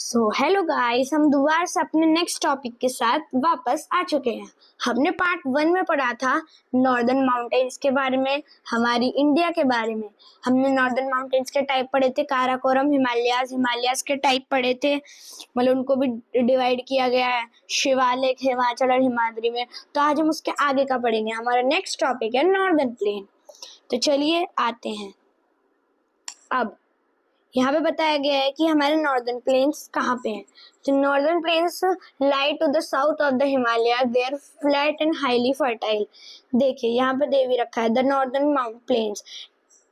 Hello guys, हम दोबारा से अपने नेक्स्ट टॉपिक के साथ वापस आ चुके हैं। हमने पार्ट 1 में पढ़ा था नॉर्दर्न माउंटेन्स के बारे में, हमारी इंडिया के बारे में। हमने नॉर्दर्न माउंटेन्स के टाइप पढ़े थे, काराकोरम, हिमालयाज के टाइप पढ़े थे, मतलब उनको भी डिवाइड किया गया है शिवालिक, हिमाचल और हिमाद्री में। तो आज हम उसके आगे का पढ़ेंगे। हमारा नेक्स्ट टॉपिक है नॉर्दर्न प्लेन। तो चलिए आते हैं। अब यहाँ पे बताया गया है कि हमारे नॉर्दर्न प्लेन्स कहाँ पे हैं। तो northern plains lie to the south of the Himalaya, they are flat and highly fertile. देखिए यहाँ पे दे भी रखा है the northern mount plains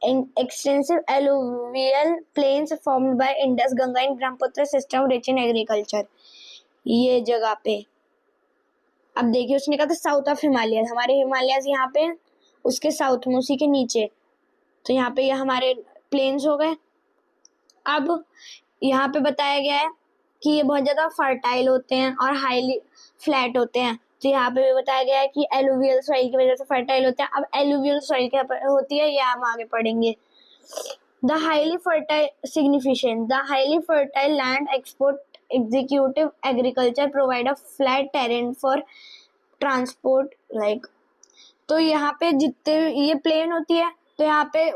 extensive alluvial plains formed by Indus Ganga and Brahmaputra system rich in agriculture. ये जगह पे अब देखिए उसने कहा था साउथ ऑफ हिमालय, हमारे हिमालयस यहाँ पे, उसके साउथ में, उसी के नीचे। तो यहाँ पे ये हमारे प्लेन्स हो गए। अब यहाँ पे बताया गया है कि ये बहुत ज़्यादा फर्टाइल होते हैं और हाईली फ्लैट होते हैं। तो यहाँ पे भी बताया गया है कि एलुवियल सॉइल की वजह से फर्टाइल होते हैं। अब एलुवियल सॉइल क्या होती है ये हम आगे पढ़ेंगे। The highly fertile significant, the highly fertile land export executive agriculture provide a flat terrain for transport like. तो यहाँ पे जितने ये प्लेन होती है तो यहाँ पे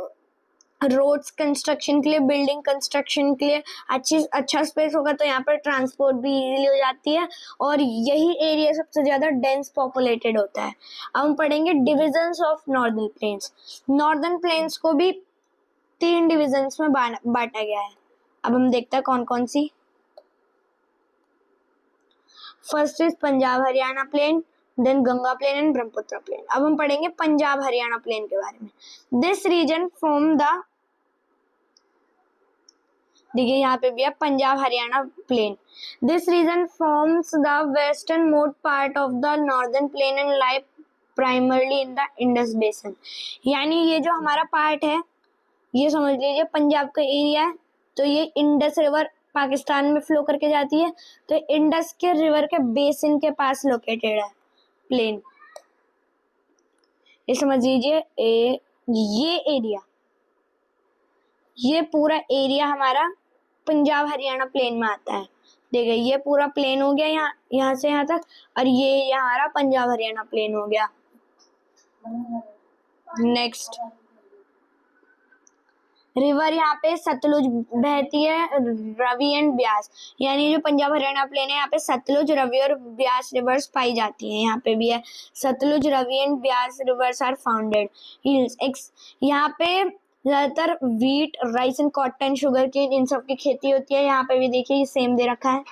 रोड्स कंस्ट्रक्शन के लिए, बिल्डिंग कंस्ट्रक्शन के लिए अच्छा स्पेस होगा, तो यहाँ पर ट्रांसपोर्ट भी इजीली हो जाती है और यही एरिया सबसे ज़्यादा डेंस पॉपुलेटेड होता है। अब हम पढ़ेंगे divisions of northern plains. Northern plains को भी 3 डिविजन्स में बांटा गया है। अब हम देखते हैं कौन कौन सी। First is Punjab Haryana plain, then Ganga plain and Brahmaputra plain. अब हम पढ़ेंगे पंजाब हरियाणा प्लेन के बारे में। दिस रीजन फॉर्म द, देखिए यहाँ पे भी है Punjab Haryana plain. This region forms the western most part of the northern plain and lie primarily in the Indus basin. यानी ये जो हमारा पार्ट है ये समझ लीजिए पंजाब का एरिया है। तो ये इंडस रिवर पाकिस्तान में फ्लो करके जाती है, तो इंडस के रिवर के बेसिन के पास लोकेटेड है प्लेन। ये समझ लीजिए ये एरिया, ये पूरा एरिया हमारा पंजाब हरियाणा प्लेन में आता है। देखिए ये पूरा प्लेन हो गया यहाँ से यहाँ तक, और ये हमारा पंजाब हरियाणा प्लेन हो गया। नेक्स्ट रिवर, यहाँ पे सतलुज बहती है, रवि एंड ब्यास। यानी जो पंजाब हरियाणा प्लेन है यहाँ पे सतलुज, रवि और ब्यास रिवर्स पाई जाती हैं। यहाँ पे भी है Sutlej, Ravi and Beas rivers are founded. Hills, यहाँ पे ज्यादातर wheat, rice and cotton, sugar cane, इन सब की खेती होती है। यहाँ पे भी देखिए ये सेम दे रखा है।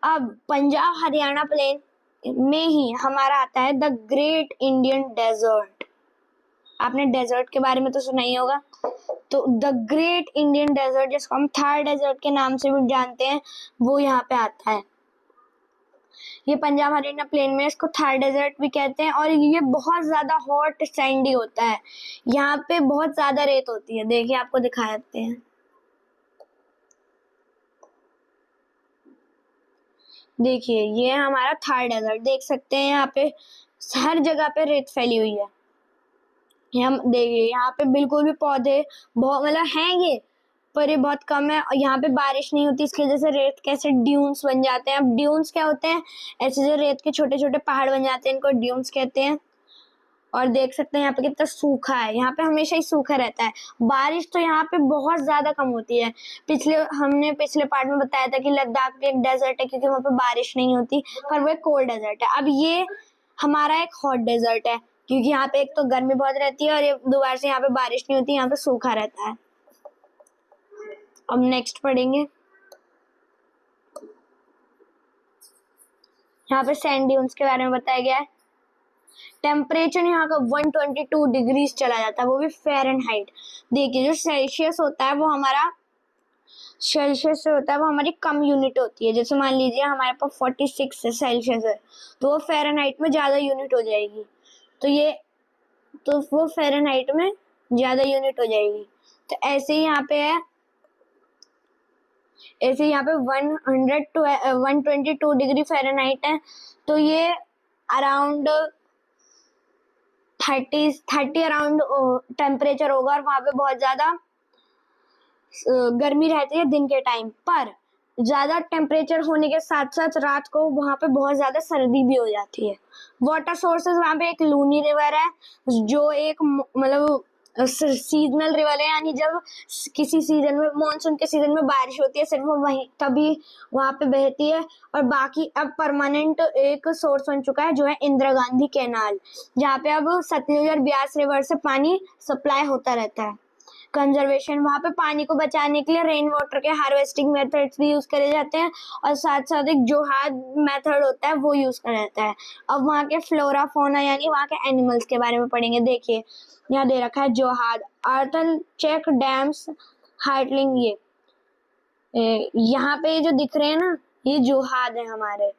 अब पंजाब हरियाणा प्लेन में ही हमारा आता है द ग्रेट इंडियन डेजर्ट। आपने डेजर्ट के बारे में तो सुना ही होगा। तो द ग्रेट इंडियन डेजर्ट, जिसको हम थार डेजर्ट के नाम से भी जानते हैं, वो यहाँ पे आता है। ये पंजाब हरियाणा प्लेन में इसको थार डेजर्ट भी कहते हैं और ये बहुत ज्यादा हॉट सैंडी होता है। यहाँ पे बहुत ज्यादा रेत होती है। देखिए आपको दिखा देते हैं। देखिए ये हमारा थार डेजर्ट, देख सकते हैं यहाँ पे हर जगह पे रेत फैली हुई है। हम देखिए यहाँ पे बिल्कुल भी पौधे बहुत मतलब हैं ये, पर ये बहुत कम है। और यहाँ पे बारिश नहीं होती, इसकी वजह से रेत कैसे ड्यून्स बन जाते हैं। अब ड्यून्स क्या होते हैं? ऐसे जो रेत के छोटे छोटे पहाड़ बन जाते हैं, इनको ड्यून्स कहते हैं। और देख सकते हैं यहाँ पे कितना सूखा है, यहाँ पे हमेशा ही सूखा रहता है। बारिश तो यहाँ पे बहुत ज्यादा कम होती है। हमने पिछले पार्ट में बताया था कि लद्दाख एक डेजर्ट है क्योंकि वहाँ पे बारिश नहीं होती, पर वो एक कोल्ड डेजर्ट है। अब ये हमारा एक हॉट डेजर्ट है क्योंकि यहाँ पे एक तो गर्मी बहुत रहती है और ये दोबारा से यहाँ पे बारिश नहीं होती, यहाँ पे सूखा रहता है। अब नेक्स्ट पढ़ेंगे, यहाँ पे सैंड ड्यून्स के बारे में बताया गया है। टेम्परेचर यहाँ का 122 डिग्रीज चला जाता है, वो भी फ़ारेनहाइट। देखिए जो सेल्सियस होता है वो हमारा, सेल्सियस से होता है वो हमारी कम यूनिट होती है। जैसे मान लीजिए हमारे पास 46 सेल्सियस है, तो वो फ़ारेनहाइट में ज़्यादा यूनिट हो जाएगी। तो वो फ़ारेनहाइट में ज़्यादा यूनिट हो जाएगी। तो ऐसे ही यहाँ पे है, ऐसे यहाँ पे 122 डिग्री फ़ारेनहाइट है, तो ये अराउंड 30 अराउंड टेम्परेचर होगा और वहाँ पे बहुत ज़्यादा गर्मी रहती है दिन के टाइम पर। ज्यादा टेम्परेचर होने के साथ साथ रात को वहाँ पे बहुत ज्यादा सर्दी भी हो जाती है। वाटर सोर्सेज वहाँ पे एक लूनी रिवर है जो एक मतलब सीजनल रिवर है, यानी जब किसी सीजन में मानसून के सीजन में बारिश होती है सिर्फ वो वहीं तभी वहाँ पे बहती है। और बाकी अब परमानेंट एक सोर्स बन चुका है जो है इंदिरा गांधी कैनाल, जहाँ पे अब सतलुज और ब्यास रिवर से पानी सप्लाई होता रहता है। कंजर्वेशन, वहाँ पे पानी को बचाने के लिए रेन वाटर के हार्वेस्टिंग मेथड्स भी यूज करे जाते हैं और साथ साथ एक जोहाद मेथड होता है वो यूज करा जाता है। अब वहाँ के फ्लोरा फोना यानी वहाँ के एनिमल्स के बारे में पढ़ेंगे। देखिए यहाँ दे रखा है जोहाद, अर्थल चेक डैम्स, हार्टलिंग। यहाँ पे जो दिख रहे हैं ना ये जोहाद है हमारे,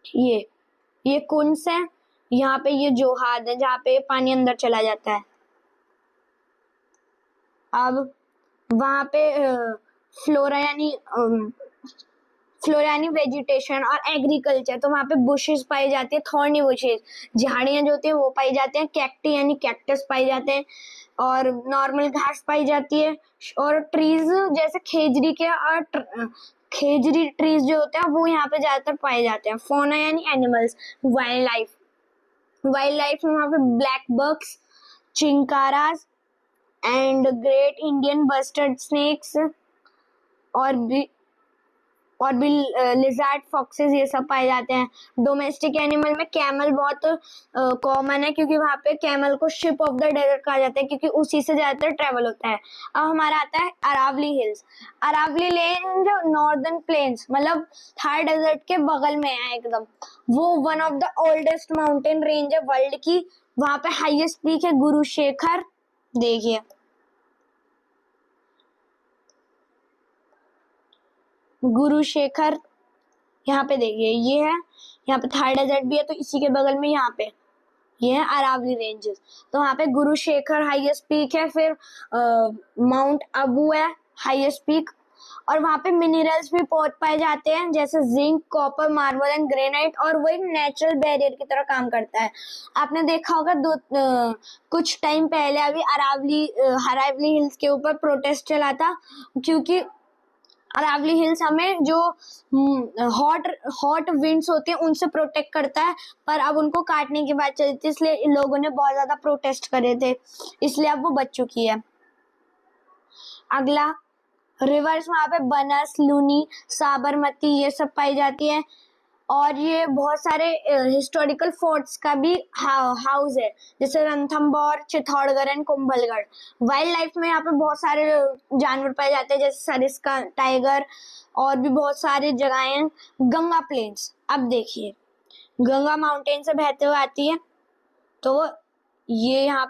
ये कुंस है, यहाँ पे ये जोहाद है जहाँ पे पानी अंदर चला जाता है। अब वहाँ पे फ्लोरा यानी वेजिटेशन और एग्रीकल्चर, तो वहाँ पे बुशेस पाई जाती है, थॉर्नी बुशेस, झाड़ियाँ जो होती है वो पाई जाती हैं, कैक्टी यानी कैक्टस पाई जाते हैं और नॉर्मल घास पाई जाती है। और ट्रीज जैसे खेजरी ट्रीज जो होते हैं वो यहाँ पे ज्यादातर पाए जाते हैं। फोना यानी एनिमल्स, वाइल्ड लाइफ में वहाँ पे black bucks, chinkaras and great Indian bustard snakes और भी लिजर्ड, फॉक्सेस ये सब पाए जाते हैं। डोमेस्टिक एनिमल में कैमल बहुत कॉमन है क्योंकि वहाँ पे कैमल को शिप ऑफ द डेजर्ट कहा जाता है क्योंकि उसी से ज्यादातर ट्रेवल होता है। अब हमारा आता है Aravalli hills. Aravalli range northern plains मतलब थार डेजर्ट के बगल में है एकदम। वो one of the oldest mountain range है वर्ल्ड की। वहाँ पे हाईएस्ट पीक है गुरु शेखर। देखिए गुरु शेखर, यहाँ पे देखिए ये है, यहाँ पे थार डेजर्ट भी है तो इसी के बगल में यहाँ पे ये है अरावली रेंजेस। तो वहाँ पे गुरु शेखर हाईएस्ट पीक है, फिर माउंट अबू है हाईएस्ट पीक। और वहाँ पे मिनरल्स भी बहुत पाए जाते हैं जैसे zinc, copper, marble and granite, और वो एक नेचुरल बैरियर की तरह काम करता है। आपने देखा होगा कुछ टाइम पहले अभी अरावली हिल्स के ऊपर प्रोटेस्ट चला था क्योंकि अरावली हिल्स हमें जो हॉट विंड्स होती है उनसे प्रोटेक्ट करता है, पर अब उनको काटने की बात चली थी इसलिए लोगों ने बहुत ज्यादा प्रोटेस्ट करे थे, इसलिए अब वो बच चुकी है। अगला रिवर्स, वहाँ पे बनस, लूनी, साबरमती ये सब पाई जाती है। और ये बहुत सारे हिस्टोरिकल फोर्ट्स का भी हाउस है जैसे Ranthambore, Chittorgarh and Kumbhalgarh. Wild life में यहाँ पे बहुत सारे जानवर पाए जाते हैं जैसे सरिस्का, टाइगर और भी बहुत सारी जगह हैं। गंगा प्लेन्स, अब देखिए गंगा माउंटेन से बहते हुए आती है तो वो ये यहाँ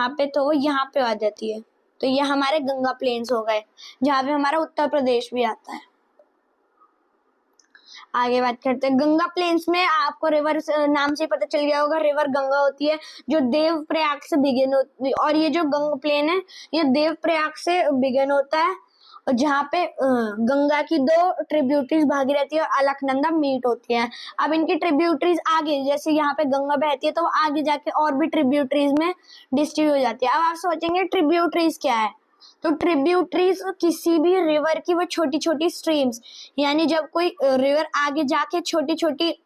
पे तो वो यहाँ पे आ जाती है, तो ये हमारे गंगा प्लेन्स हो गए जहाँ पे हमारा उत्तर प्रदेश भी आता है। आगे बात करते हैं गंगा प्लेन्स में। आपको रिवर नाम से पता चल गया होगा, रिवर गंगा होती है जो देव प्रयाग से बिगिन होती है। और ये जो गंगा प्लेन है ये देव प्रयाग से बिगिन होता है और जहाँ पे गंगा की दो ट्रिब्यूटरीज भागीरथी और अलकनंदा मीट होती है। अब इनकी ट्रिब्यूटरीज आगे, जैसे यहाँ पे गंगा बहती है तो वो आगे जाके और भी ट्रिब्यूटरीज में डिस्ट्रीब्यूट हो जाती है। अब आप सोचेंगे ट्रिब्यूटरीज क्या है, तो ट्रिब्यूटरीज किसी भी रिवर की वो छोटी छोटी स्ट्रीम्स, यानी जब कोई रिवर आगे जाके छोटी छोटी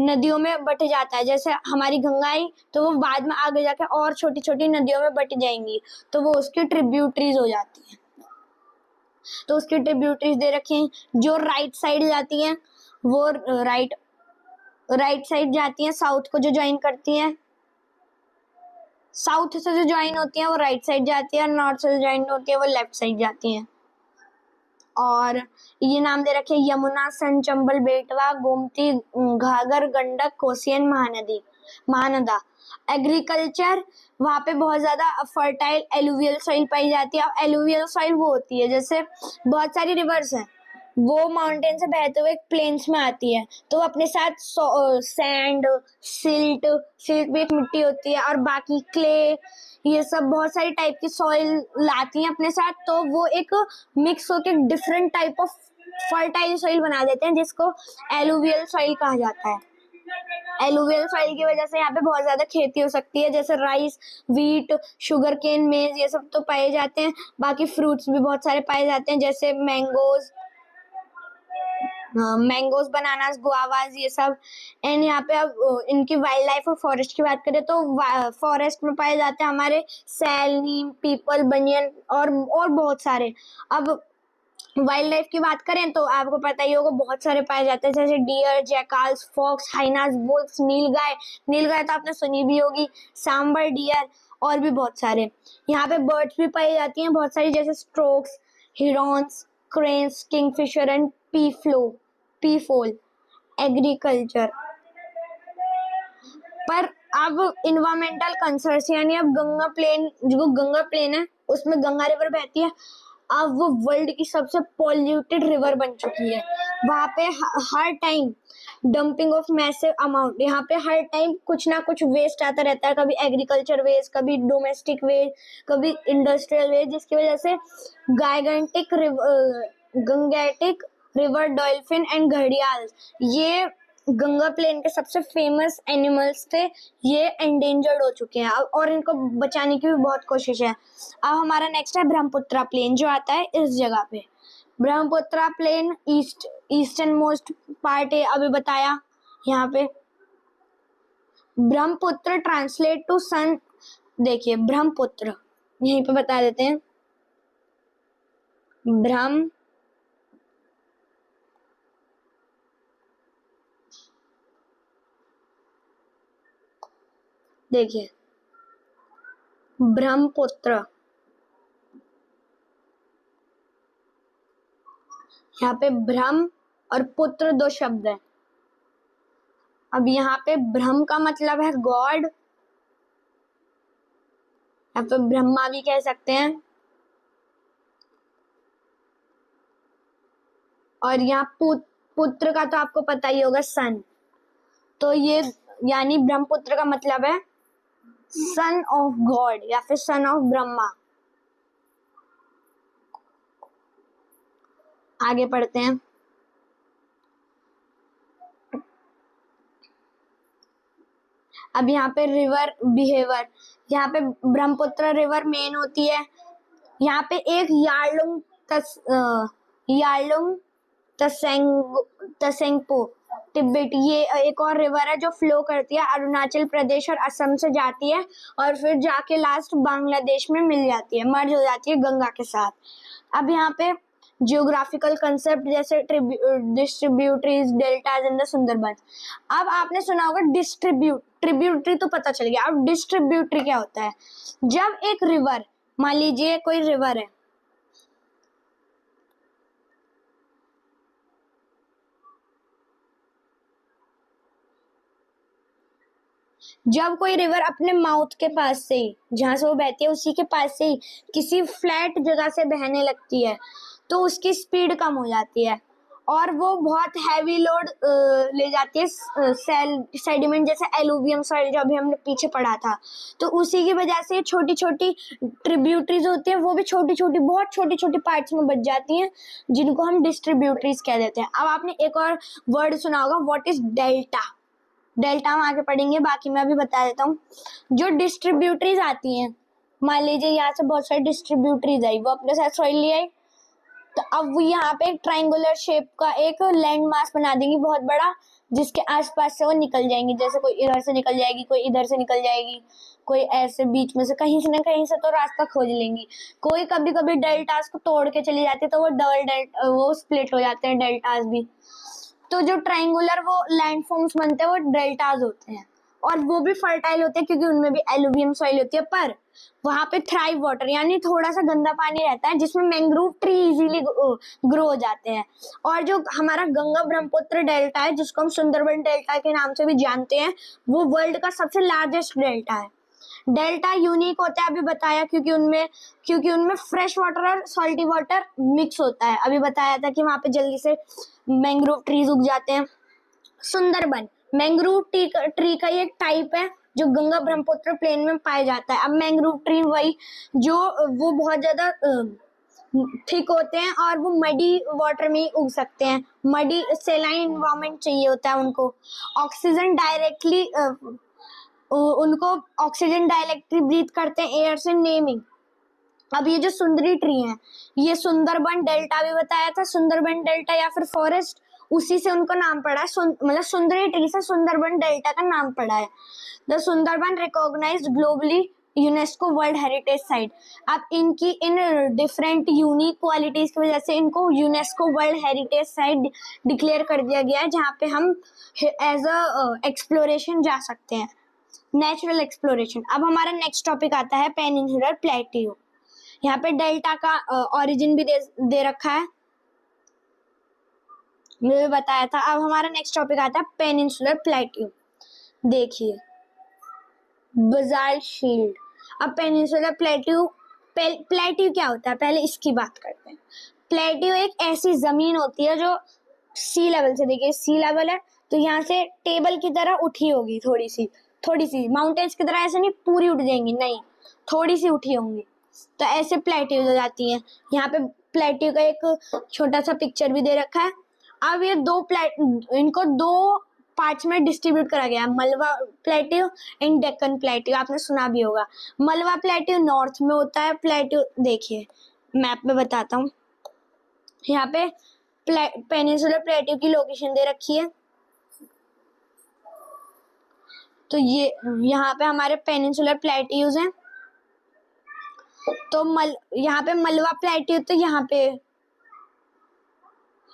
नदियों में बट जाता है, जैसे हमारी गंगा आई तो वो बाद में आगे जाके और छोटी छोटी नदियों में बट जाएंगी तो वो उसकी ट्रिब्यूटरीज हो जाती है। तो उसकी ट्रिब्यूटरीज दे रखी हैं। जो राइट साइड जाती हैं वो राइट साइड जाती हैं, साउथ को जो ज्वाइन करती हैं, साउथ से जो ज्वाइन होती है वो राइट साइड जाती है और नॉर्थ से जो ज्वाइन होती है वो लेफ्ट साइड जाती हैं। और ये नाम दे रखे यमुना, सन, चंबल, बेटवा, गोमती, घाघर, गंडक, कोसी एंड महानदा। एग्रीकल्चर, वहाँ पे बहुत ज्यादा फर्टाइल एलुवियल सॉइल पाई जाती है। अब एलुवियल सॉइल वो होती है जैसे बहुत सारी रिवर्स हैं वो माउंटेन से बहते हुए प्लेन्स में आती है तो अपने साथ सैंड, सिल्ट भी एक मिट्टी होती है और बाकी क्ले, ये सब बहुत सारी टाइप की सॉइल लाती हैं अपने साथ, तो वो एक मिक्स होकर different type of fertile soil बना देते हैं जिसको एलुवियल सॉइल कहा जाता है। एलुवियल सॉइल की वजह से यहाँ पे बहुत ज्यादा खेती हो सकती है जैसे राइस, व्हीट, शुगर केन, मेज ये सब तो पाए जाते हैं। बाकी फ्रूट्स भी बहुत सारे पाए जाते हैं जैसे मैंगोज, मैंगोज, बनानास, गुआवाज, ये सब। एंड यहाँ पे अब इनकी वाइल्ड लाइफ और फॉरेस्ट की बात करें तो फॉरेस्ट में पाए जाते हैं हमारे सैल, नीम, पीपल, बनियन और बहुत सारे। अब वाइल्ड लाइफ की बात करें तो आपको पता ही होगा बहुत सारे पाए जाते हैं, जैसे डियर, जैकाल्स, फॉक्स, हाइनास, वुल्फ्स, नीलगाय। नीलगाय तो आपने सुनी भी होगी, सांबर डियर और भी बहुत सारे। यहाँ पे बर्ड्स भी पाई जाती हैं बहुत सारी, जैसे storks, herons, cranes, kingfisher and peafowl. Agriculture पर अब इन्वायरमेंटल कंसर्न्स, यानी अब गंगा प्लेन है उसमें गंगा रिवर बहती है, अब वो वर्ल्ड की सबसे पॉल्यूटेड रिवर बन चुकी है। वहां पे हर time dumping of massive amount, यहाँ पे हर टाइम कुछ ना कुछ वेस्ट आता रहता है, कभी एग्रीकल्चर वेस्ट, कभी डोमेस्टिक वेस्ट, कभी इंडस्ट्रियल वेस्ट, जिसकी वजह से गंगेटिक रिवर डॉल्फिन एंड घड़ियाल, ये गंगा प्लेन के सबसे फेमस एनिमल्स थे, ये एंडेंजर्ड हो चुके हैं अब, और इनको बचाने की भी बहुत कोशिश है। अब हमारा नेक्स्ट है ब्रह्मपुत्रा प्लेन, जो आता है इस जगह पे। Brahmaputra plain eastern most part है, अभी बताया। यहाँ पे ब्रह्मपुत्र ट्रांसलेट टू सन, देखिए ब्रह्मपुत्र यहीं पे बता देते हैं। ब्रह्म देखिए ब्रह्मपुत्र, यहाँ पे ब्रह्म और पुत्र दो शब्द है। अब यहाँ पे ब्रह्म का मतलब है गॉड, या फिर ब्रह्मा भी कह सकते हैं, और यहाँ पुत्र का तो आपको पता ही होगा सन, तो ये यानी ब्रह्मपुत्र का मतलब है सन ऑफ गॉड या फिर सन ऑफ ब्रह्मा। आगे पढ़ते हैं। अब यहाँ पे रिवर बिहेवियर, यहाँ पे ब्रह्मपुत्र रिवर मेन होती है। यहाँ पे एक यार्लुंग तसेंगपो तिब्बत, ये एक और रिवर है जो फ्लो करती है अरुणाचल प्रदेश और असम से जाती है, और फिर जाके लास्ट बांग्लादेश में मिल जाती है, मर्ज हो जाती है गंगा के साथ। अब यहाँ पे जियोग्राफिकल कंसेप्ट जैसे distributaries, deltas in the Sundarban. अब आपने सुना होगा ट्रिब्यूटरी तो पता चल गया, अब डिस्ट्रीब्यूटरी क्या होता है? जब एक रिवर, मान लीजिए कोई रिवर है, जब कोई रिवर अपने माउथ के पास से ही, जहां से वो बहती है उसी के पास से ही किसी फ्लैट जगह से बहने लगती है, तो उसकी स्पीड कम हो जाती है और वो बहुत हैवी लोड ले जाती है, सेडिमेंट जैसे एलुवियम सॉइल जो अभी हमने पीछे पढ़ा था। तो उसी की वजह से छोटी छोटी ट्रिब्यूटरीज होती है, वो भी छोटी छोटी, बहुत छोटी छोटी पार्ट्स में बच जाती हैं, जिनको हम डिस्ट्रीब्यूटरीज कह देते हैं। अब आपने एक और वर्ड सुना होगा, व्हाट इज डेल्टा। डेल्टा हम आगे पढ़ेंगे, बाकी मैं अभी बता देता हूँ। जो डिस्ट्रीब्यूटरीज आती हैं, मान लीजिए यहाँ से बहुत सारी डिस्ट्रीब्यूटरीज आई, वो अपने साथ सॉइल ले आई, तो अब वो यहाँ पे एक ट्रायंगुलर शेप का एक लैंड मास बना देंगी बहुत बड़ा, जिसके आसपास से वो निकल जाएंगी, जैसे कोई इधर से निकल जाएगी, कोई इधर से निकल जाएगी, कोई ऐसे बीच में से कहीं से न कहीं से तो रास्ता खोज लेंगी। कोई कभी कभी डेल्टास को तोड़ के चली जाती है, तो वो स्प्लिट हो जाते हैं डेल्टास भी। तो जो ट्रायंगुलर वो लैंडफॉर्म्स बनते हैं वो डेल्टाज होते हैं, और वो भी फर्टाइल होते हैं क्योंकि उनमें भी एलुवियम सॉइल होती है, पर वहां पे थ्राइव वाटर यानी थोड़ा सा गंदा पानी रहता है, जिसमें मैंग्रोव ट्री इजीली ग्रो हो जाते हैं। और जो हमारा गंगा ब्रह्मपुत्र डेल्टा है, जिसको हम सुंदरबन डेल्टा के नाम से भी जानते हैं, वो वर्ल्ड का सबसे लार्जेस्ट डेल्टा है। डेल्टा यूनिक होता है, अभी बताया, क्योंकि उनमें फ्रेश वाटर और सॉल्टी वाटर मिक्स होता है। अभी बताया था कि वहां पे जल्दी से मैंग्रोव ट्रीज उग जाते हैं। सुंदरबन मैंग्रोव ट्री का एक टाइप है जो गंगा ब्रह्मपुत्र प्लेन में पाया जाता है। अब मैंग्रोव ट्री वही जो वो बहुत ज्यादा थिक होते हैं और वो मडी वाटर में ही उग सकते हैं, मडी सेलाइन एनवायरनमेंट चाहिए होता है उनको। उनको ऑक्सीजन डायरेक्टली ब्रीथ करते हैं एयर से। नेमिंग, अब ये जो सुंदरी ट्री है, ये सुंदरबन डेल्टा भी बताया था, सुंदरबन डेल्टा या फिर फॉरेस्ट, उसी से उनको नाम पड़ा है, मतलब सुंदरी ट्री से सुंदरबन डेल्टा का नाम पड़ा है। The Sundarban recognised globally UNESCO world heritage site. अब इनकी इन डिफरेंट यूनिक क्वालिटीज की वजह से इनको UNESCO world heritage site declare कर दिया गया है, जहाँ पे हम एज अ एक्सप्लोरेशन जा सकते हैं, नेचुरल एक्सप्लोरेशन। अब हमारा नेक्स्ट टॉपिक आता है पेनिनसुलर प्लेट्यू। यहाँ पे डेल्टा का ओरिजिन भी दे रखा है, मुझे बताया था। अब हमारा नेक्स्ट टॉपिक आता है पेनिनसुलर प्लेट्यू। देखिए बजाल्ट शील्ड। अब पेनिनसुलर प्लेट्यू क्या होता है, पहले इसकी बात करते हैं। प्लेट्यू एक ऐसी जमीन होती है जो सी लेवल से, देखिए सी लेवल है तो यहाँ से टेबल की तरह उठी होगी, थोड़ी सी माउंटेन्स की तरह ऐसे नहीं पूरी उठ जाएंगी, नहीं थोड़ी सी उठी होंगी, तो ऐसे प्लेट्यू हो जाती हैं। यहाँ पे प्लेट्यू का एक छोटा सा पिक्चर भी दे रखा है। अब ये इनको दो पार्ट्स में डिस्ट्रीब्यूट करा गया है, मलवा प्लेट्यू एंड डेक्कन प्लेट्यू। आपने सुना भी होगा। मलवा प्लेट्यू नॉर्थ में होता है। प्लेट्यू देखिए मैप में बताता हूँ, यहाँ पे पेनिनसुलर प्लेट्यू की लोकेशन दे रखी है। तो ये यहाँ पे हमारे पेनिनसुलर प्लेट्यूज हैं। तो यहाँ पे मलवा प्लेट्यू, तो यहाँ पे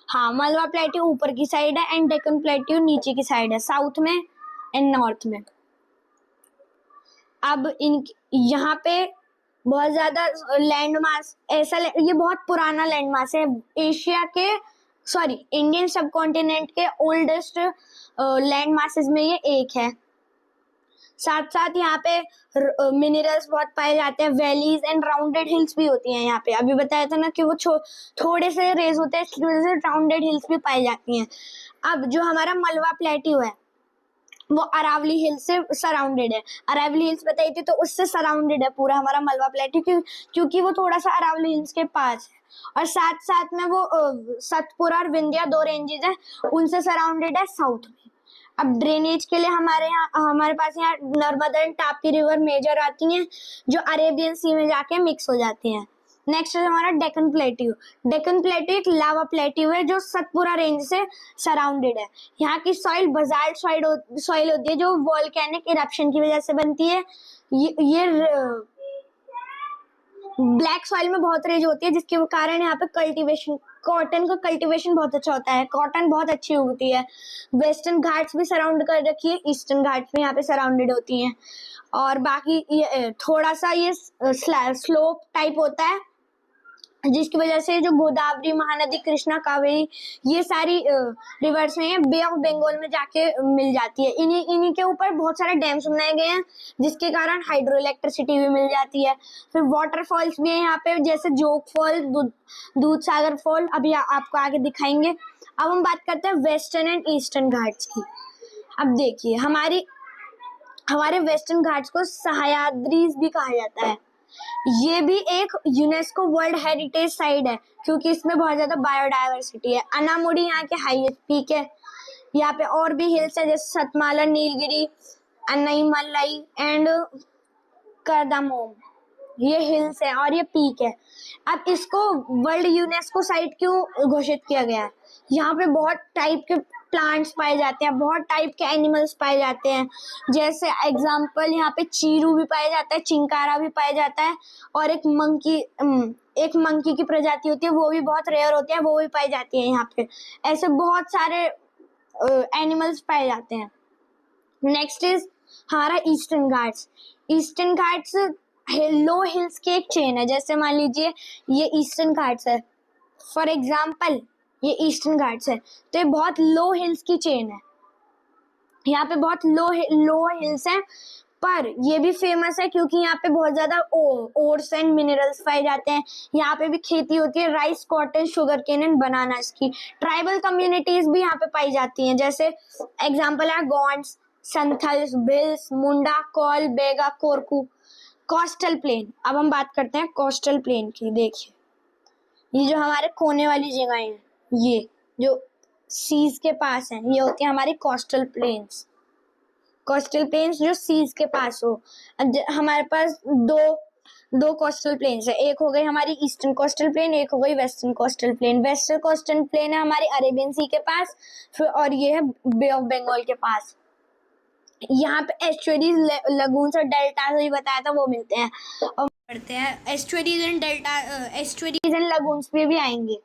हाँ मलवा प्लेट्यू ऊपर की साइड है एंड डेक्कन प्लेट्यू नीचे की साइड है, साउथ में एंड नॉर्थ में। अब यहाँ पे बहुत ज्यादा लैंड मास, ऐसा ये बहुत पुराना लैंड मास है, एशिया के इंडियन सब कॉन्टिनेंट के ओल्डेस्ट लैंड मासेस में ये एक है। साथ साथ यहाँ पे मिनरल्स बहुत पाए जाते हैं, वैलीज एंड राउंडेड हिल्स भी होती हैं। यहाँ पे अभी बताया था ना कि वो थोड़े से रेज होते हैं, इसकी वजह से राउंडेड हिल्स भी पाई जाती हैं। अब जो हमारा मलवा प्लेट्यू है वो अरावली हिल्स से सराउंडेड है। अरावली हिल्स बताई थी तो उससे सराउंडेड है पूरा हमारा मलवा प्लेट्यू, क्योंकि वो थोड़ा सा अरावली हिल्स के पास है, और साथ साथ में वो सतपुरा और विंध्या दो रेंजेस हैं, उनसे सराउंडेड है साउथ में। अब ड्रेनेज के लिए हमारे पास यहाँ Narmada and Tapti river major आती हैं, जो अरेबियन सी में जाके मिक्स हो जाती हैं। नेक्स्ट है हमारा डेक्कन प्लेट्यू। डेक्कन प्लेट्यू एक लावा प्लेट्यू है जो सतपुरा रेंज से सराउंडेड है। यहाँ की सॉइल बजाल्ट सॉइल होती है जो वोल्केनिक इरप्शन की वजह से बनती है। ये ब्लैक सॉइल में बहुत रेज होती है, जिसके कारण यहाँ पे कॉटन का कल्टीवेशन बहुत अच्छा होता है, कॉटन बहुत अच्छी उगती है। वेस्टर्न घाट्स भी सराउंड कर रखी है, ईस्टर्न घाट्स भी यहाँ पे सराउंडेड होती हैं। और बाकी ये थोड़ा सा ये स्लोप टाइप होता है, जिसकी वजह से जो गोदावरी, महानदी, कृष्णा, कावेरी ये सारी रिवर्स में बे ऑफ बंगाल में जाके मिल जाती है। इन्हीं के ऊपर बहुत सारे डैम्स बनाए गए हैं, जिसके कारण हाइड्रो इलेक्ट्रिसिटी भी मिल जाती है। फिर वाटरफॉल्स भी है यहाँ पे, जैसे जोग फॉल, दूध सागर फॉल, अभी आपको आगे दिखाएंगे। अब हम बात करते हैं वेस्टर्न एंड ईस्टर्न घाट्स की। अब देखिए हमारे वेस्टर्न घाट्स को सह्याद्रीज भी कहा जाता है। ये भी एक यूनेस्को वर्ल्ड हेरिटेज साइट है, क्योंकि इसमें बहुत ज्यादा बायोडायवर्सिटी है। अनामुडी यहाँ के हाईएस्ट पीक है। यहाँ पे और भी हिल्स है, जैसे सतमाला, नीलगिरी, अन्नाईमलाई एंड करदामोम, ये हिल्स है और ये पीक है। अब इसको वर्ल्ड यूनेस्को साइट क्यों घोषित किया गया है? यहाँ पे बहुत टाइप के प्लांट्स पाए जाते हैं, बहुत टाइप के एनिमल्स पाए जाते हैं। जैसे एग्जांपल यहाँ पे चीरू भी पाया जाता है, चिंकारा भी पाया जाता है, और एक मंकी की प्रजाति होती है, वो भी बहुत रेयर होती है, वो भी पाई जाती है यहाँ पे। ऐसे बहुत सारे एनिमल्स पाए जाते हैं। नेक्स्ट इज हमारा ईस्टर्न घाट्स। ईस्टर्न घाट्स लो हिल्स की एक चेन है। जैसे मान लीजिए ये ईस्टर्न घाट्स है, फॉर एग्जाम्पल ये ईस्टर्न घाट्स है, तो ये बहुत लो हिल्स की चेन है। यहाँ पे बहुत लो हिल्स हैं, पर ये भी फेमस है क्योंकि यहाँ पे बहुत ज्यादा ओर्स एंड मिनरल्स पाए जाते हैं। यहाँ पे भी खेती होती है, rice, cotton, sugar cane and bananas की। ट्राइबल कम्युनिटीज भी यहाँ पे पाई जाती हैं, जैसे एग्जाम्पल है गोंड्स, संथल्स, भिल्स, मुंडा, कौल, बेगा, कोरकू। Coastal plain. अब हम बात करते हैं कोस्टल प्लेन की। देखिए ये जो हमारे कोने वाली जगह हैं, ये जो सीज के पास हैं, ये होती है हमारी कोस्टल प्लेन्स। कोस्टल प्लेन्स जो सीज के पास हो। हमारे पास दो कोस्टल प्लेन्स है, एक हो गई हमारी ईस्टर्न कोस्टल प्लेन, एक हो गई western coastal plain. Western coastal plain है हमारी अरेबियन सी के पास, फिर और ये है बे ऑफ बंगाल के पास। यहाँ पे एस्चुअरीज, लगून्स और डेल्टा भी बताया था वो मिलते हैं। और पढ़ते हैं एस्चुअरीज एंड डेल्टा, एस्चुअरीज एंड लगून्स पे भी आएंगे।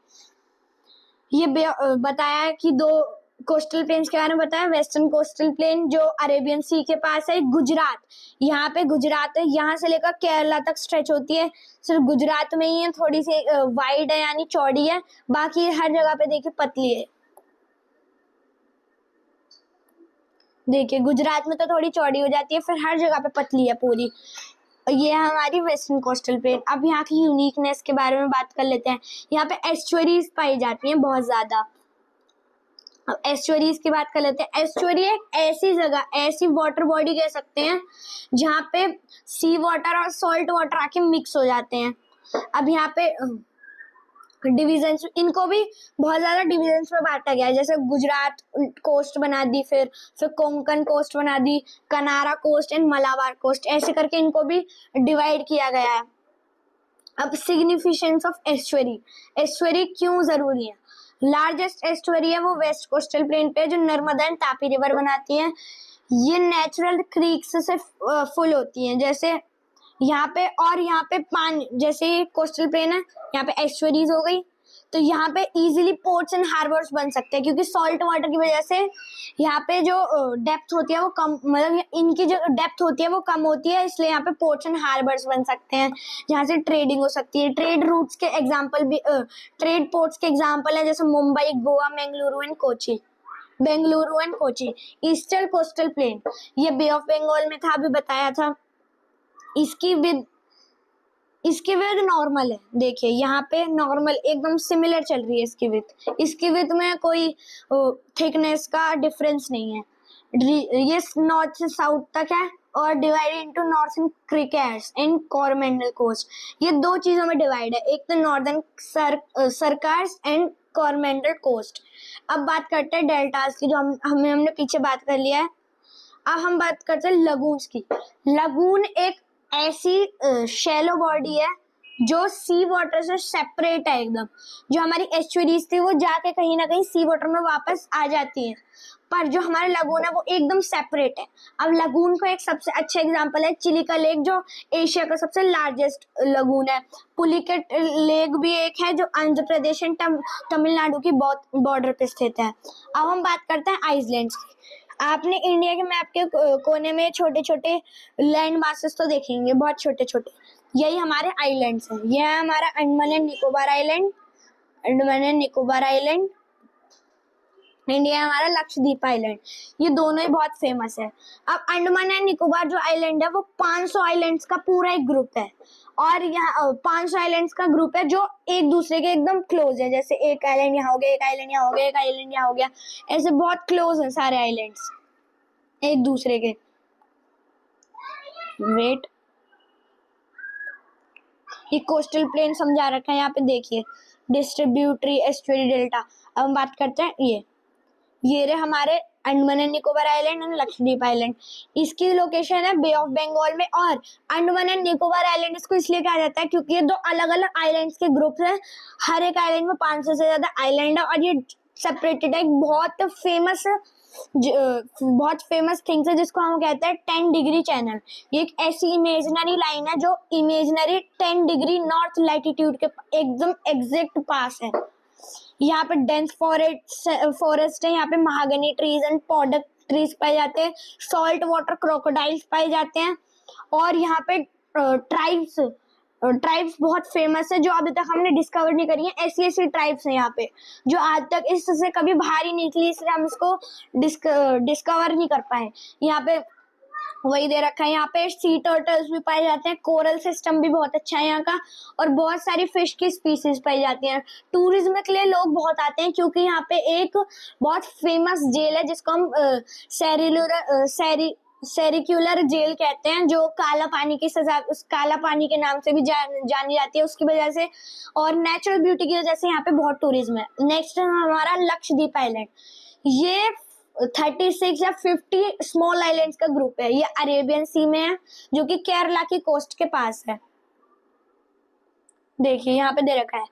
ये बताया है कि दो कोस्टल प्लेन्स के बारे में बताया। वेस्टर्न कोस्टल प्लेन जो अरेबियन सी के पास है, गुजरात, यहाँ पे गुजरात है, यहाँ से लेकर केरला तक स्ट्रेच होती है। सिर्फ गुजरात में ही है थोड़ी सी वाइड है यानी चौड़ी है, बाकी हर जगह पे देखिए पतली है। देखिए गुजरात में तो थोड़ी चौड़ी हो जाती है, फिर हर जगह पे पतली है पूरी। और ये है हमारी वेस्टर्न कोस्टल प्लेन। अब यहाँ की यूनिकनेस के बारे में बात कर लेते हैं। यहाँ पे एस्चुअरीज पाई जाती हैं बहुत ज्यादा। अब एस्चुअरीज की बात कर लेते हैं। एस्चुअरी एक ऐसी जगह, ऐसी वाटर बॉडी कह सकते हैं जहाँ पे सी वाटर और सॉल्ट वाटर आके मिक्स हो जाते हैं। अब यहाँ पे डिविजन्स, इनको भी बहुत ज्यादा डिविजन्स में बांटा गया है, जैसे गुजरात कोस्ट बना दी, फिर कोंकण कोस्ट बना दी, कनारा कोस्ट एंड मलाबार कोस्ट, ऐसे करके इनको भी डिवाइड किया गया है। अब सिग्निफिकेंस ऑफ एस्चुअरी, एस्चुअरी क्यों जरूरी है? लार्जेस्ट एस्चुअरी है वो वेस्ट कोस्टल प्लेन पे, जो नर्मदा एंड तापी रिवर बनाती है। ये नेचुरल क्रीक्स से फुल होती हैं, जैसे यहाँ पे, और यहाँ पे पानी, जैसे कोस्टल प्लेन है, यहाँ पे एस्चुअरीज हो गई, तो यहाँ पे इजीली पोर्ट्स एंड हार्बर्स बन सकते हैं, क्योंकि सॉल्ट वाटर की वजह से यहाँ पे जो डेप्थ होती है वो कम, मतलब इनकी जो डेप्थ होती है वो कम होती है, इसलिए यहाँ पे पोर्ट्स एंड हार्बर्स बन सकते हैं, जहाँ से ट्रेडिंग हो सकती है। ट्रेड रूट्स के एग्जाम्पल भी, ट्रेड पोर्ट्स के एग्जाम्पल है जैसे Mumbai, Goa, Bengaluru and Kochi. Bengaluru and Kochi. Eastern coastal plain, ये बे ऑफ बंगाल में था, अभी बताया था। इसकी विड्थ नॉर्मल है, देखिए यहाँ पे नॉर्मल एकदम सिमिलर चल रही है इसकी विड्थ। इसकी विड्थ में कोई थिकनेस का डिफरेंस नहीं है। ये नॉर्थ से साउथ तक है और divided into northern Circars and Coromandel coast. ये दो चीजों में डिवाइड है, एक तो northern Circars and Coromandel coast. अब बात करते हैं डेल्टास की, जो हमने पीछे बात कर लिया है। अब हम बात करते हैं लगून्स की। लगून एक ऐसी शैलो बॉडी है जो सी वाटर से सेपरेट है एकदम। जो हमारी एस्चुअरीज थी वो जाके कहीं ना कहीं सी वाटर में वापस आ जाती है, पर जो हमारा लगून है वो एकदम सेपरेट है। अब लगून का एक सबसे अच्छा एग्जांपल है चिलिका लेक, जो एशिया का सबसे लार्जेस्ट लगून है। पुलिकेट लेक भी एक है, जो आंध्र प्रदेश एंड तमिलनाडु की बॉर्डर पे स्थित है। अब हम बात करते हैं आइसलैंड्स की। आपने इंडिया के मैप के कोने में छोटे छोटे लैंड मासेस तो देखेंगे, बहुत छोटे छोटे, यही हमारे आइलैंड्स हैं। यह है हमारा Andaman and Nicobar island, Andaman and Nicobar island. India हमारा लक्षद्वीप आइलैंड, ये दोनों ही बहुत फेमस है। अब अंडमान एंड निकोबार जो आइलैंड है वो 500 आइलैंड्स का पूरा एक ग्रुप है, और यहाँ 500 आइलैंड्स का ग्रुप है जो एक दूसरे के एकदम क्लोज है। जैसे एक आइलैंड यहाँ हो गया, एक आइलैंड यहाँ हो गया, एक आइलैंड यहाँ हो गया, ऐसे बहुत क्लोज है सारे आइलैंड्स एक दूसरे के। वेट, ये कोस्टल प्लेन समझा रखा है यहाँ पे, देखिए डिस्ट्रीब्यूटरी, एस्चुअरी, डेल्टा। अब हम बात करते हैं ये रहे हमारे Andaman and Nicobar island and Lakshadweep island. इसकी लोकेशन है बे ऑफ बंगाल में। और अंडमान एंड निकोबार आइलैंड इसको इसलिए कहा जाता है क्योंकि ये दो अलग अलग आइलैंड्स के ग्रुप हैं। हर एक आइलैंड में 500 से ज्यादा आइलैंड है, और ये सेपरेटेड है। एक बहुत फेमस थिंग्स है जिसको हम कहते हैं 10 डिग्री चैनल। ये एक ऐसी इमेजिनरी लाइन है जो इमेजिनरी 10 डिग्री नॉर्थ लैटिट्यूड के एकदम एग्जैक्ट पास है। यहाँ पे डेंस फॉरेस्ट है, यहाँ पे महागनी ट्रीज एंड पॉडक ट्रीज पाए जाते हैं, सॉल्ट वाटर क्रोकोडाइल्स पाए जाते हैं, और यहाँ पे ट्राइब्स बहुत फेमस है जो अभी तक हमने डिस्कवर नहीं करी है। ऐसी ऐसी ट्राइब्स हैं यहाँ पे जो आज तक इससे कभी बाहर ही निकली, इसलिए हम इसको डिस्कवर नहीं कर पाए। यहाँ पे वही दे रखा है, यहाँ पे सी टर्टल्स भी पाए जाते हैं, कोरल सिस्टम भी बहुत अच्छा है यहाँ का, और बहुत सारी फिश की स्पीसीज पाई जाती हैं। टूरिज्म के लिए लोग बहुत आते हैं क्योंकि यहाँ पे एक बहुत फेमस जेल है जिसको हम सेरिक्यूलर जेल कहते हैं, जो काला पानी की सजा, उस काला पानी के नाम से भी जानी जाती है उसकी वजह से, और नेचुरल ब्यूटी की वजह से यहाँ पे बहुत टूरिज्म है। नेक्स्ट है हमारा लक्षद्वीप आइलैंड। ये 36 या 50 स्मॉल आइलैंड्स का ग्रुप है। ये अरेबियन सी में है जो कि केरला की कोस्ट के पास है। देखिए यहाँ पे दे रखा है।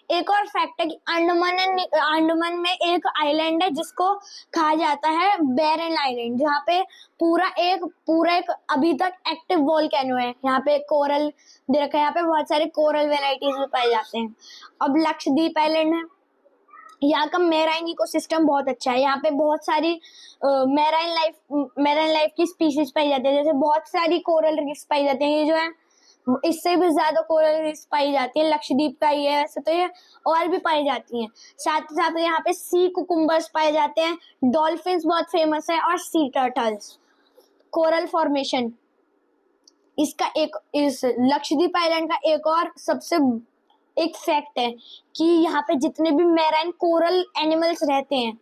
एक और फैक्ट है कि अंडमान में एक आइलैंड है जिसको कहा जाता है बैरन आइलैंड, जहाँ पे पूरा एक अभी तक एक्टिव वोल्केनो है। यहाँ पे कोरल दे रखा है, यहाँ पे बहुत सारे कोरल वेराइटीज भी पाए जाते हैं। अब लक्षद्वीप आइलैंड है, यहाँ का मेराइन इकोसिस्टम बहुत अच्छा है। यहाँ पे बहुत सारी मेराइन लाइफ की स्पीशीज पाई जाती है, जैसे बहुत सारी कोरल रीफ्स पाई जाती हैं। ये जो है इससे भी ज्यादा कोरल रीफ्स पाई जाती है, लक्षद्वीप का ये है। वैसे तो ये और भी पाई जाती हैं। साथ ही साथ यहाँ पे सी कुकुम्बर्स पाए जाते हैं, डॉल्फिन्स बहुत फेमस है, और सी टर्टल्स। कोरल फॉर्मेशन इस लक्षद्वीप आइलैंड का एक और सबसे एक फैक्ट है कि यहाँ पे जितने भी मैराइन कोरल एनिमल्स रहते हैं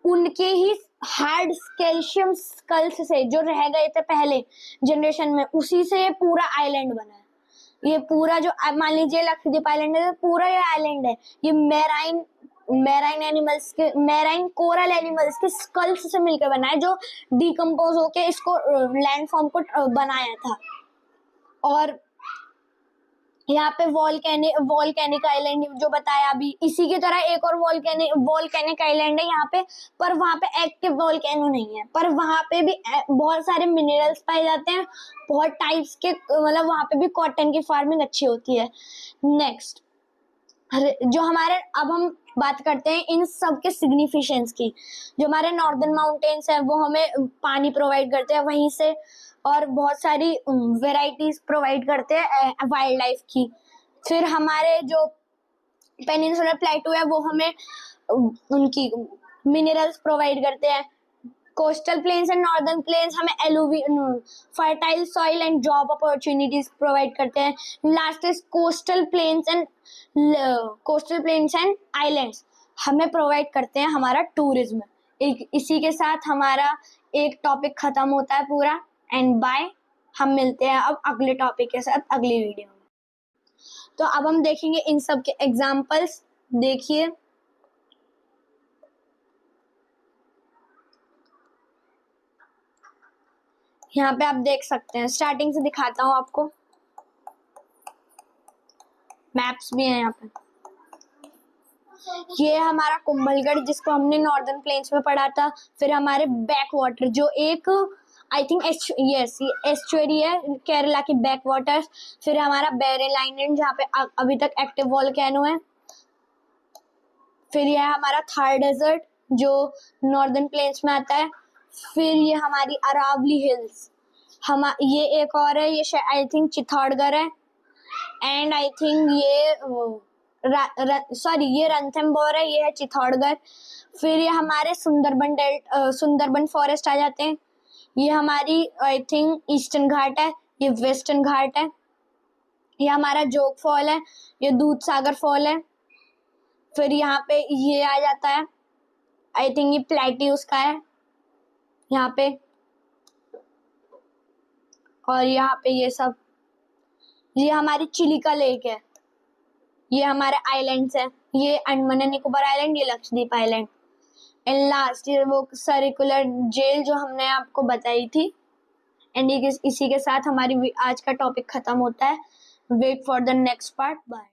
उनके ही हार्ड कैल्शियम स्कल्स से जो रह गए थे पहले जनरेशन में, उसी से ये पूरा आइलैंड बना है। ये पूरा जो मान लीजिए लक्षद्वीप आइलैंड है, पूरा ये आइलैंड है, ये मैराइन कोरल एनिमल्स के स्कल्स से मिलकर बना है, जो डिकम्पोज होके इसको लैंडफॉर्म को बनाया था। और यहाँ पे वॉल्केनिक आइलैंड जो बताया अभी, इसी की तरह एक और वॉल्केनिक आइलैंड है यहाँ पे, पर वहाँ पे एक्टिव वॉल्केनो नहीं है, पर वहाँ पे भी बहुत सारे मिनरल्स पाए जाते हैं, बहुत टाइप्स के, मतलब वहाँ पे भी कॉटन की फार्मिंग अच्छी होती है। नेक्स्ट जो हमारे, अब हम बात करते हैं इन सब के सिग्निफिकेंस की। जो हमारे नॉर्दर्न माउंटेन्स है वो हमें पानी प्रोवाइड करते हैं वहीं से, और बहुत सारी वेराइटीज प्रोवाइड करते हैं वाइल्ड लाइफ की। फिर हमारे जो पेनिनसुलर प्लेटू है वो हमें उनकी मिनरल्स प्रोवाइड करते हैं। Coastal plains and northern plains हमें fertile soil and job opportunities provide करते हैं। Last is coastal plains and islands हमें प्रोवाइड करते हैं हमारा टूरिज्म। इसी के साथ हमारा एक टॉपिक खत्म होता है पूरा। एंड बाय, हम मिलते हैं अब अगले टॉपिक के साथ अगली वीडियो में। तो अब हम देखेंगे इन सब के एग्जाम्पल्स। देखिए यहाँ पे आप देख सकते हैं, स्टार्टिंग से दिखाता हूँ आपको, मैप्स भी हैं यहाँ पे। ये हमारा कुंभलगढ़ जिसको हमने नॉर्दर्न प्लेन्स में पढ़ा था। फिर हमारे बैक वाटर जो एक आई थिंक एस्चुअरी है, केरला की बैक वाटर्स। फिर हमारा बैरन आइलैंड जहाँ पे अभी तक एक्टिव वोल्केनो है। फिर यह हमारा थार डेजर्ट जो नॉर्दर्न प्लेन्स में आता है। फिर ये हमारी अरावली हिल्स, ये एक और है, ये आई थिंक चित्तौड़गढ़ है। एंड आई थिंक ये रणथंभौर है, ये है चित्तौड़गढ़। फिर ये हमारे सुंदरबन फॉरेस्ट आ जाते हैं। ये हमारी आई थिंक ईस्टर्न घाट है, ये वेस्टर्न घाट है। ये हमारा जोग फॉल है, ये दूध सागर फॉल है। फिर यहाँ पे ये आ जाता है, आई थिंक ये प्लेट्यूस का है यहाँ पे। और यहाँ पे ये हमारी चिलिका लेक है। ये हमारे आइलैंड्स है, ये अंडमान एंड निकोबार आइलैंड, ये लक्षद्वीप आइलैंड। एंड लास्ट ये वो सर्कुलर जेल जो हमने आपको बताई थी। एंड इसी के साथ हमारी आज का टॉपिक खत्म होता है। Wait for the next part. Bye.